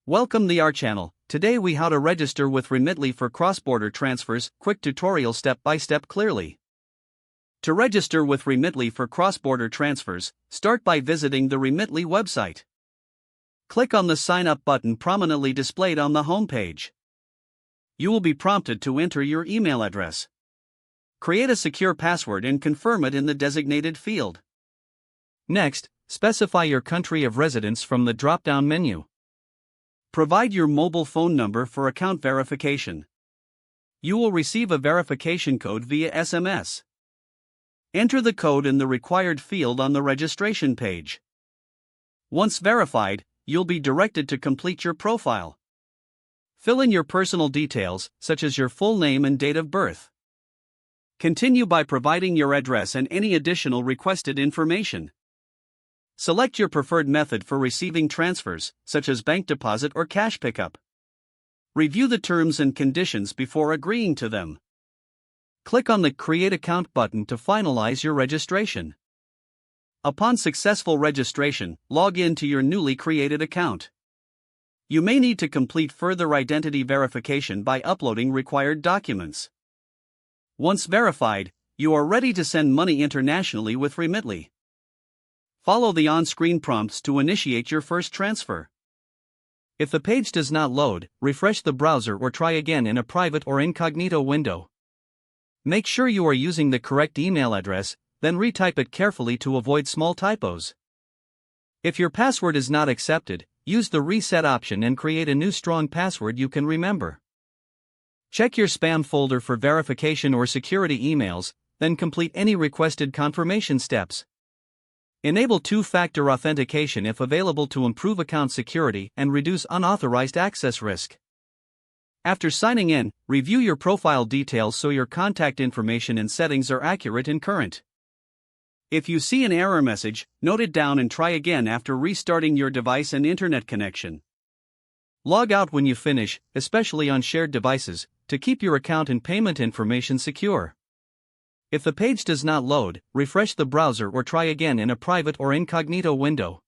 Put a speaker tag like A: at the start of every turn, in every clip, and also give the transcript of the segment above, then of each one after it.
A: Welcome to our channel. Today we how to register with Remitly for cross-border transfers, quick tutorial step by step clearly. To register with Remitly for cross-border transfers, start by visiting the Remitly website. Click on the sign up button prominently displayed on the home page. You will be prompted to enter your email address. Create a secure password and confirm it in the designated field. Next, specify your country of residence from the drop-down menu. Provide your mobile phone number for account verification. You will receive a verification code via SMS. Enter the code in the required field on the registration page. Once verified, you'll be directed to complete your profile. Fill in your personal details, such as your full name and date of birth. Continue by providing your address and any additional requested information. Select your preferred method for receiving transfers, such as bank deposit or cash pickup. Review the terms and conditions before agreeing to them. Click on the Create Account button to finalize your registration. Upon successful registration, log in to your newly created account. You may need to complete further identity verification by uploading required documents. Once verified, you are ready to send money internationally with Remitly. Follow the on-screen prompts to initiate your first transfer. If the page does not load, refresh the browser or try again in a private or incognito window. Make sure you are using the correct email address, then retype it carefully to avoid small typos. If your password is not accepted, use the reset option and create a new strong password you can remember. Check your spam folder for verification or security emails, then complete any requested confirmation steps. Enable two-factor authentication if available to improve account security and reduce unauthorized access risk. After signing in, review your profile details so your contact information and settings are accurate and current. If you see an error message, note it down and try again after restarting your device and internet connection. Log out when you finish, especially on shared devices, to keep your account and payment information secure. If the page does not load, refresh the browser or try again in a private or incognito window.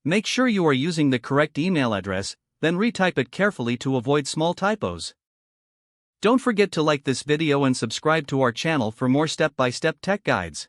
A: Make sure you are using the correct email address, then retype it carefully to avoid small typos. Don't forget to like this video and subscribe to our channel for more step-by-step tech guides.